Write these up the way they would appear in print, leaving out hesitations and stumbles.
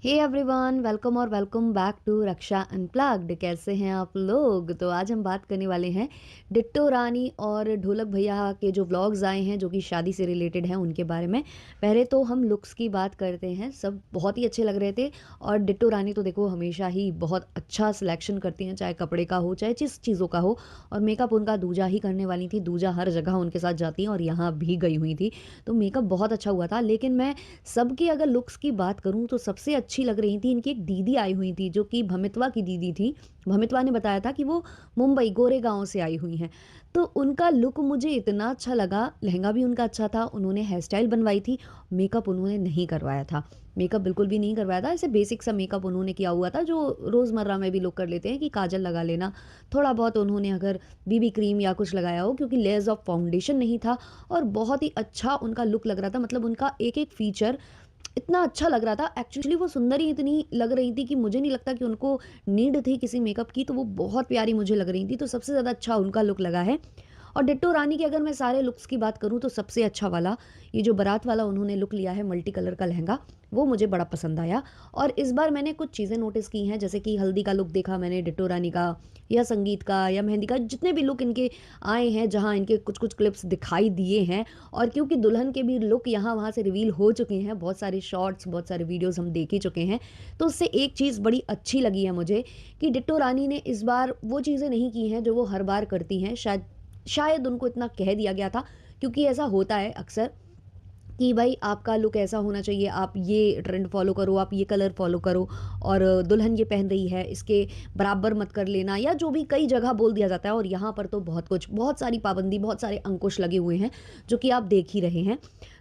हे everyone, welcome और welcome back to Raksha unplugged. कैसे हैं आप लोग? तो आज हम बात करने वाले हैं डिट्टो रानी और ढोलक भैया के जो व्लॉग्स आए हैं जो कि शादी से रिलेटेड हैं उनके बारे में। पहले तो हम लुक्स की बात करते हैं। सब बहुत ही अच्छे लग रहे थे और डिट्टो रानी तो देखो हमेशा ही बहुत अच्छा सिलेक्शन करती हैं, चाहे कपड़े का हो चाहे जिस चीज़ों का हो। और मेकअप उनका दूजा ही करने वाली थी। दूजा हर जगह उनके साथ जाती हैं और यहाँ भी गई हुई थी। तो मेकअप बहुत अच्छा हुआ था। लेकिन मैं सबकी अगर लुक्स की बात करूँ तो सबसे अच्छी लग रही थी इनकी एक दीदी आई हुई थी जो कि भमित्वा की दीदी थी। भमित्वा ने बताया था कि वो मुंबई गोरेगांव से आई हुई हैं। तो उनका लुक मुझे इतना अच्छा लगा। लहंगा भी उनका अच्छा था, उन्होंने हेयर स्टाइल बनवाई थी। मेकअप उन्होंने नहीं करवाया था। मेकअप बिल्कुल भी नहीं करवाया था। ऐसे बेसिक सा मेकअप उन्होंने किया हुआ था जो रोज़मर्रा में भी लोग कर लेते हैं कि काजल लगा लेना। थोड़ा बहुत उन्होंने अगर बीबी क्रीम या कुछ लगाया हो, क्योंकि लेयर्स ऑफ फाउंडेशन नहीं था। और बहुत ही अच्छा उनका लुक लग रहा था। मतलब उनका एक एक फीचर इतना अच्छा लग रहा था। एक्चुअली वो सुंदर ही इतनी लग रही थी कि मुझे नहीं लगता कि उनको नीड थी किसी मेकअप की। तो वो बहुत प्यारी मुझे लग रही थी। तो सबसे ज़्यादा अच्छा उनका लुक लगा है। और डिट्टो रानी के अगर मैं सारे लुक्स की बात करूँ तो सबसे अच्छा वाला ये जो बारात वाला उन्होंने लुक लिया है, मल्टी कलर का लहंगा, वो मुझे बड़ा पसंद आया। और इस बार मैंने कुछ चीज़ें नोटिस की हैं, जैसे कि हल्दी का लुक देखा मैंने डिट्टो रानी का, या संगीत का, या मेहंदी का, जितने भी लुक इनके आए हैं जहाँ इनके कुछ कुछ क्लिप्स दिखाई दिए हैं। और क्योंकि दुल्हन के भी लुक यहाँ वहाँ से रिवील हो चुके हैं, बहुत सारे शॉर्ट्स बहुत सारे वीडियोस हम देख ही चुके हैं। तो उससे एक चीज़ बड़ी अच्छी लगी है मुझे कि डिट्टो रानी ने इस बार वो चीज़ें नहीं की हैं जो वो हर बार करती हैं। शायद शायद उनको इतना कह दिया गया था, क्योंकि ऐसा होता है अक्सर कि भाई आपका लुक ऐसा होना चाहिए, आप ये ट्रेंड फॉलो करो, आप ये कलर फॉलो करो, और दुल्हन ये पहन रही है इसके बराबर मत कर लेना, या जो भी कई जगह बोल दिया जाता है। और यहाँ पर तो बहुत कुछ, बहुत सारी पाबंदी, बहुत सारे अंकुश लगे हुए हैं जो कि आप देख ही रहे हैं।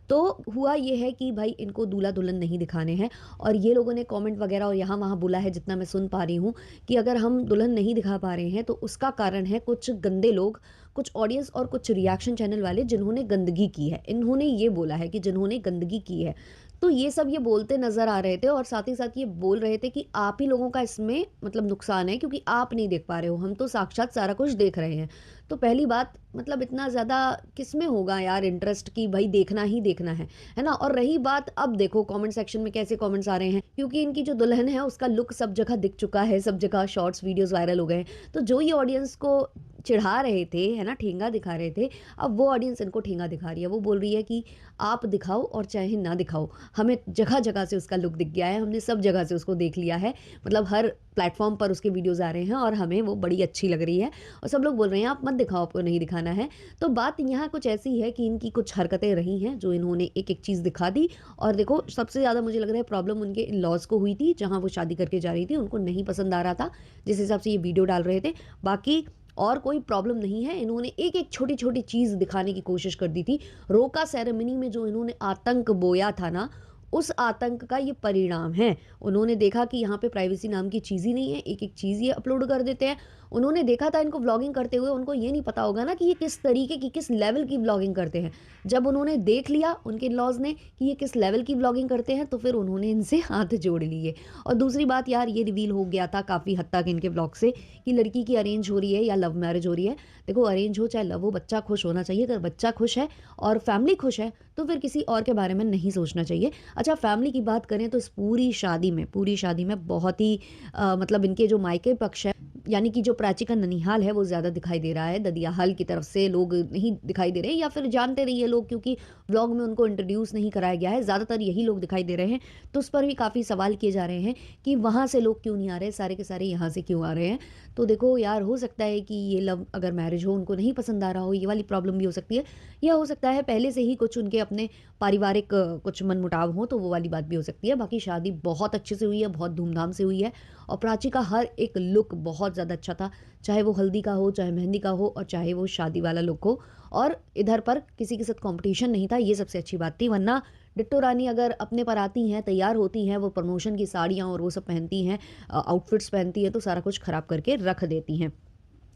तो हुआ ये है कि भाई इनको दूल्हा दुल्हन नहीं दिखाने हैं। और ये लोगों ने कमेंट वगैरह और यहाँ वहाँ बोला है, जितना मैं सुन पा रही हूँ, कि अगर हम दुल्हन नहीं दिखा पा रहे हैं तो उसका कारण है कुछ गंदे लोग, कुछ ऑडियंस और कुछ रिएक्शन चैनल वाले जिन्होंने गंदगी की है। इन्होंने ये बोला है कि जिन्होंने गंदगी की है। तो ये सब ये बोलते नज़र आ रहे थे और साथ ही साथ ये बोल रहे थे कि आप ही लोगों का इसमें मतलब नुकसान है, क्योंकि आप नहीं देख पा रहे हो, हम तो साक्षात सारा कुछ देख रहे हैं। तो पहली बात, मतलब इतना ज़्यादा किसमें होगा यार इंटरेस्ट कि भाई देखना ही देखना है ना। और रही बात, अब देखो कमेंट सेक्शन में कैसे कमेंट्स आ रहे हैं, क्योंकि इनकी जो दुल्हन है उसका लुक सब जगह दिख चुका है, सब जगह शॉर्ट्स वीडियोस वायरल हो गए हैं। तो जो ये ऑडियंस को चिढ़ा रहे थे, है ना, ठेंगा दिखा रहे थे, अब वो ऑडियंस इनको ठेंगा दिखा रही है। वो बोल रही है कि आप दिखाओ और चाहे ना दिखाओ, हमें जगह जगह से उसका लुक दिख गया है, हमने सब जगह से उसको देख लिया है। मतलब हर प्लेटफॉर्म पर उसके वीडियोस आ रहे हैं और हमें वो बड़ी अच्छी लग रही है। और सब लोग बोल रहे हैं आप मत दिखाओ, आपको नहीं दिखाना है। तो बात यहाँ कुछ ऐसी है कि इनकी कुछ हरकतें रही हैं जो इन्होंने एक एक चीज़ दिखा दी। और देखो सबसे ज़्यादा मुझे लग रहा है प्रॉब्लम उनके इन लॉज को हुई थी, जहाँ वो शादी करके जा रही थी, उनको नहीं पसंद आ रहा था जिस हिसाब से ये वीडियो डाल रहे थे। बाकी और कोई प्रॉब्लम नहीं है। इन्होंने एक एक छोटी छोटी चीज़ दिखाने की कोशिश कर दी थी। रोका सेरेमनी में जो इन्होंने आतंक बोया था ना, उस आतंक का ये परिणाम है। उन्होंने देखा कि यहाँ पे प्राइवेसी नाम की चीज़ ही नहीं है, एक एक चीज़ ये अपलोड कर देते हैं। उन्होंने देखा था इनको व्लॉगिंग करते हुए, उनको ये नहीं पता होगा ना कि ये किस तरीके की, किस लेवल की व्लॉगिंग करते हैं। जब उन्होंने देख लिया उनके लॉज ने कि ये किस लेवल की व्लॉगिंग करते हैं, तो फिर उन्होंने इनसे हाथ जोड़ लिए। और दूसरी बात यार, ये रिवील हो गया था काफ़ी हद तक इनके व्लॉग से कि लड़की की अरेंज हो रही है या लव मैरिज हो रही है। देखो अरेंज हो चाहे लव हो, बच्चा खुश होना चाहिए। अगर बच्चा खुश है और फैमिली खुश है तो फिर किसी और के बारे में नहीं सोचना चाहिए। अच्छा, फैमिली की बात करें तो इस पूरी शादी में बहुत ही मतलब इनके जो मायके पक्ष है, यानी कि जो प्राची का ननिहाल है, वो ज़्यादा दिखाई दे रहा है। ददियाहाल की तरफ से लोग नहीं दिखाई दे रहे हैं, या फिर जानते नहीं है लोग, क्योंकि व्लॉग में उनको इंट्रोड्यूस नहीं कराया गया है। ज़्यादातर यही लोग दिखाई दे रहे हैं। तो उस पर भी काफ़ी सवाल किए जा रहे हैं कि वहाँ से लोग क्यों नहीं आ रहे, सारे के सारे यहाँ से क्यों आ रहे हैं। तो देखो यार, हो सकता है कि ये लव अगर मैरिज हो उनको नहीं पसंद आ रहा हो, ये वाली प्रॉब्लम भी हो सकती है। या हो सकता है पहले से ही कुछ उनके अपने पारिवारिक कुछ मनमुटाव हो, तो वो वाली बात भी हो सकती है। बाकी शादी बहुत अच्छे से हुई है, बहुत धूमधाम से हुई है। और प्राची का हर एक लुक बहुत ज़्यादा अच्छा था, चाहे वो हल्दी का हो, चाहे मेहंदी का हो, और चाहे वो शादी वाला लुक हो। और इधर पर किसी के साथ कंपटीशन नहीं था, ये सबसे अच्छी बात थी। वरना डिट्टो रानी अगर अपने पर आती हैं, तैयार होती हैं, वो प्रमोशन की साड़ियाँ और वो सब पहनती हैं, आउटफिट्स पहनती हैं, तो सारा कुछ खराब करके रख देती हैं।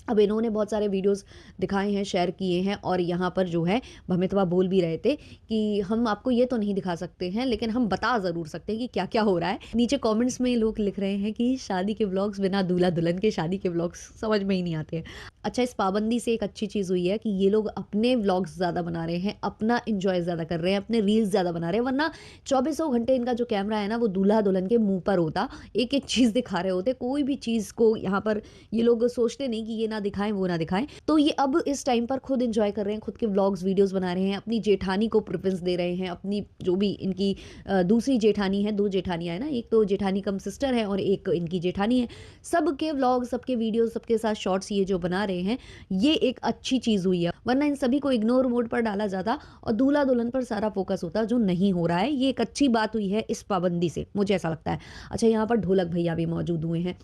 अब इन्होंने बहुत सारे वीडियोस दिखाए हैं, शेयर किए हैं और यहाँ पर जो है भमितवा बोल भी रहे थे कि हम आपको ये तो नहीं दिखा सकते हैं, लेकिन हम बता ज़रूर सकते हैं कि क्या-क्या हो रहा है। नीचे कमेंट्स में लोग लिख रहे हैं कि शादी के व्लॉग्स बिना दूल्हा-दुल्हन के शादी के व्लॉग्स समझ में ही नहीं आते हैं। अच्छा, इस पाबंदी से एक अच्छी चीज़ हुई है कि ये लोग अपने व्लॉग्स ज़्यादा बना रहे हैं, अपना एन्जॉय ज़्यादा कर रहे हैं, अपने रील्स ज़्यादा बना रहे हैं, वरना चौबीसों घंटे इनका जो कैमरा है ना, वो दूल्हा-दुल्हन के मुँह पर होता। एक-एक चीज़ दिखा रहे होते, कोई भी चीज़ को यहाँ पर ये लोग सोचते नहीं कि ये ना दिखाएँ, वो ना दिखाएँ। तो ये अब इस टाइम पर खुद एन्जॉय कर रहे हैं, खुद के व्लॉग्स, वीडियोज़ बना रहे हैं, अपनी जेठानी को प्रेफ़रेंस दे रहे हैं, अपनी जो भी इनकी दूसरी जेठानी है, 2 जेठानियाँ हैं ना, एक तो जेठानी कम सिस्टर है और एक इनकी जेठानी है। सबके व्लॉग, सबके वीडियोज़, सबके साथ शॉर्ट्स ये जो बना रहे हैं, ये एक अच्छी चीज़ हुई है। वरना इन सभी को इग्नोर मोड पर डाला जाता और दूल्हा-दुल्हन पर सारा फ़ोकस होता, जो नहीं हो रहा है। ये एक अच्छी बात हुई है इस पाबंदी से, मुझे ऐसा लगता है। अच्छा, यहाँ पर ढोलक भैया भी मौजूद हुए हैं।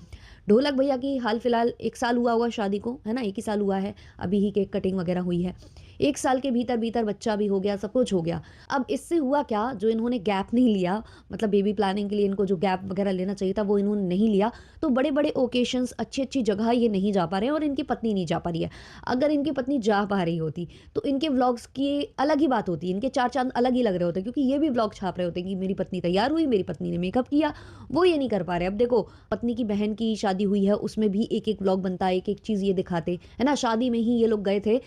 ढोलक भैया की हाल-फिलहाल 1 साल हुआ होगा शादी को, है ना? 1 ही साल हुआ है, अभी ही केक कटिंग वगैरह हुई है। 1 साल के भीतर-भीतर बच्चा भी हो गया, सब कुछ हो गया। अब इससे हुआ क्या, जो इन्होंने गैप नहीं लिया, मतलब बेबी प्लानिंग के लिए इनको जो गैप वगैरह लेना चाहिए था, वो इन्होंने नहीं लिया, तो बड़े-बड़े ओकेशंस, अच्छी-अच्छी जगह ये नहीं जा पा रहे हैं और इनकी पत्नी नहीं जा पा रही है। अगर इनकी पत्नी जा पा रही होती, तो इनके व्लॉग्स की अलग ही बात होती, इनके 4 चाँद अलग ही लग रहे होते, क्योंकि ये भी व्लॉग छाप रहे होते कि मेरी पत्नी तैयार हुई, मेरी पत्नी ने मेकअप किया, वो ये नहीं कर पा रहे। अब देखो, पत्नी की बहन की शादी हुई है, उसमें भी एक-एक व्लॉग बनता है, एक-एक चीज़ ये दिखाते, है ना? शादी में ही ये लोग गए थे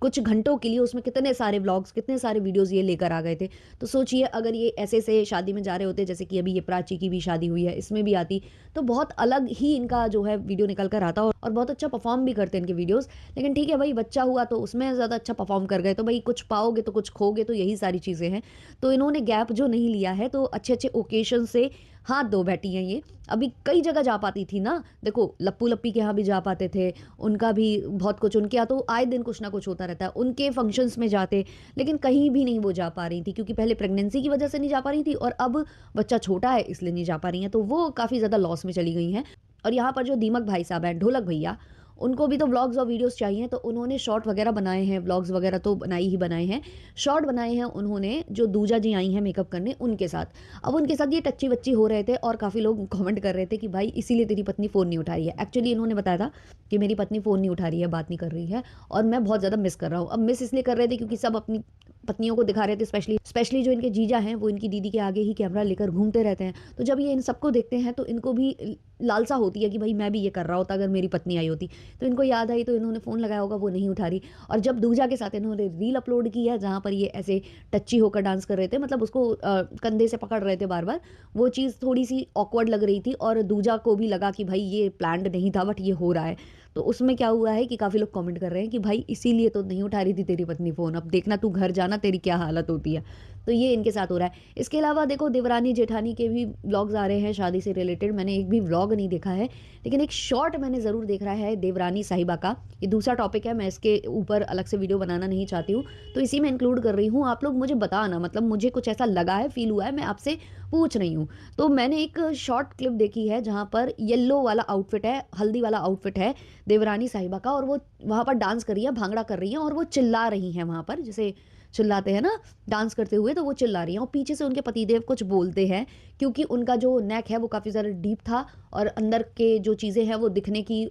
कुछ घंटों के लिए, उसमें कितने सारे व्लॉग्स, कितने सारे वीडियोज़ ये लेकर आ गए थे। तो सोचिए, अगर ये ऐसे-ऐसे शादी में जा रहे होते, जैसे कि अभी ये प्राची की भी शादी हुई है, इसमें भी आती, तो बहुत अलग ही इनका जो है वीडियो निकल कर आता और बहुत अच्छा परफ़ॉर्म भी करते इनके वीडियोज़। लेकिन ठीक है भई, बच्चा हुआ तो उसमें ज़्यादा अच्छा परफ़ॉर्म कर गए, तो भई कुछ पाओगे तो कुछ खोगे, तो यही सारी चीज़ें हैं। तो इन्होंने गैप जो नहीं लिया है, तो अच्छे-अच्छे ओकेशन से हाथ धो बैठी हैं ये। अभी कई जगह जा पाती थी ना, देखो लप्पू-लप्पी के यहाँ भी जा पाते थे, उनका भी बहुत कुछ, उनके यहाँ तो आए दिन कुछ ना कुछ होता रहता है, उनके फंक्शंस में जाते, लेकिन कहीं भी नहीं वो जा पा रही थी, क्योंकि पहले प्रेगनेंसी की वजह से नहीं जा पा रही थी और अब बच्चा छोटा है इसलिए नहीं जा पा रही हैं, तो वो काफ़ी ज़्यादा लॉस में चली गई हैं। और यहाँ पर जो दीमक भाई साहब हैं, ढोलक भैया, उनको भी तो व्लॉग्स और वीडियोज़ चाहिए, तो उन्होंने शॉर्ट वगैरह बनाए हैं, व्लॉग्स वगैरह तो बनाए ही बनाए हैं। शॉर्ट बनाए हैं उन्होंने, जो दूजा जी आई हैं मेकअप करने, उनके साथ। अब उनके साथ ये टच्ची-वच्ची हो रहे थे और काफ़ी लोग कमेंट कर रहे थे कि भाई इसीलिए तेरी पत्नी फ़ोन नहीं उठा रही है। एक्चुअली इन्होंने बताया था कि मेरी पत्नी फ़ोन नहीं उठा रही है, बात नहीं कर रही है और मैं बहुत ज़्यादा मिस कर रहा हूँ। अब मिस इसलिए कर रहे थे क्योंकि सब अपनी पत्नियों को दिखा रहे थे, स्पेशली स्पेशली जो इनके जीजा हैं, वो इनकी दीदी के आगे ही कैमरा लेकर घूमते रहते हैं। तो जब ये इन सबको देखते हैं, तो इनको भी लालसा होती है कि भाई मैं भी ये कर रहा होता अगर मेरी पत्नी आई होती। तो इनको याद आई, तो इन्होंने फ़ोन लगाया होगा, वो नहीं उठा रही। और जब दूजा के साथ इन्होंने रील अपलोड की है, जहाँ पर ये ऐसे टच्ची होकर डांस कर रहे थे, मतलब उसको कंधे से पकड़ रहे थे बार-बार, वो चीज़ थोड़ी-सी ऑकवर्ड लग रही थी और दूजा को भी लगा कि भाई ये प्लान्ड नहीं था, बट ये हो रहा है। तो उसमें क्या हुआ है कि काफ़ी लोग कमेंट कर रहे हैं कि भाई इसीलिए तो नहीं उठा रही थी तेरी पत्नी फ़ोन, अब देखना तू घर जाना तेरी क्या हालत होती है। तो ये इनके साथ हो रहा है। इसके अलावा देखो, देवरानी जेठानी के भी व्लॉग्स आ रहे हैं शादी से रिलेटेड। मैंने एक भी व्लॉग नहीं देखा है, लेकिन एक शॉर्ट मैंने ज़रूर देख रहा है देवरानी साहिबा का। ये दूसरा टॉपिक है, मैं इसके ऊपर अलग से वीडियो बनाना नहीं चाहती हूँ, तो इसी में इंक्लूड कर रही हूँ। आप लोग मुझे बताना, मतलब मुझे कुछ ऐसा लगा है, फ़ील हुआ है, मैं आपसे पूछ रही हूँ। तो मैंने एक शॉर्ट क्लिप देखी है जहाँ पर येलो वाला आउटफिट है, हल्दी वाला आउटफिट है देवरानी साहिबा का, और वो वहाँ पर डांस कर रही है, भांगड़ा कर रही हैं और वो चिल्ला रही हैं वहाँ पर, जैसे चिल्लाते हैं ना डांस करते हुए, तो वो चिल्ला रही हैं और पीछे से उनके पतिदेव कुछ बोलते हैं, क्योंकि उनका जो नेक है वो काफ़ी ज़्यादा डीप था और अंदर के जो चीज़ें हैं वो दिखने की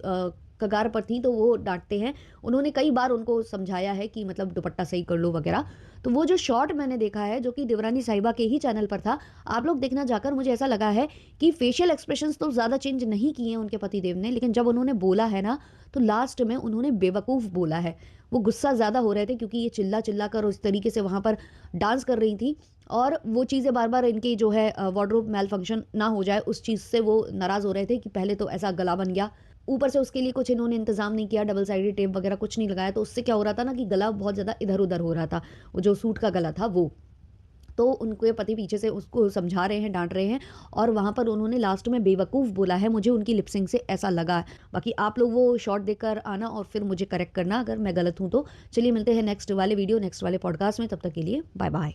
कगार पर थी, तो वो डाँटते हैं। उन्होंने कई बार उनको समझाया है कि मतलब दुपट्टा सही कर लो वगैरह। तो वो जो शॉर्ट मैंने देखा है, जो कि देवरानी साहिबा के ही चैनल पर था, आप लोग देखना जाकर। मुझे ऐसा लगा है कि फेशियल एक्सप्रेशंस तो ज़्यादा चेंज नहीं किए हैं उनके पतिदेव ने, लेकिन जब उन्होंने बोला है ना, तो लास्ट में उन्होंने बेवकूफ़ बोला है। वो गुस्सा ज़्यादा हो रहे थे क्योंकि ये चिल्ला-चिल्ला कर उस तरीके से वहाँ पर डांस कर रही थी और वो चीज़ें बार-बार इनकी जो है वार्डरोब मैल फंक्शन ना हो जाए, उस चीज़ से वो नाराज़ हो रहे थे कि पहले तो ऐसा गला बन गया, ऊपर से उसके लिए कुछ इन्होंने इंतज़ाम नहीं किया, डबल साइडेड टेप वगैरह कुछ नहीं लगाया, तो उससे क्या हो रहा था ना कि गला बहुत ज़्यादा इधर-उधर हो रहा था, वो जो सूट का गला था वो। तो उनके पति पीछे से उसको समझा रहे हैं, डाँट रहे हैं और वहाँ पर उन्होंने लास्ट में बेवकूफ़ बोला है, मुझे उनकी लिप सिंक से ऐसा लगा है। बाकी आप लोग वो शॉर्ट देखकर आना और फिर मुझे करेक्ट करना अगर मैं गलत हूँ तो। चलिए मिलते हैं नेक्स्ट वाले वीडियो, नेक्स्ट वाले पॉडकास्ट में, तब तक के लिए बाय-बाय।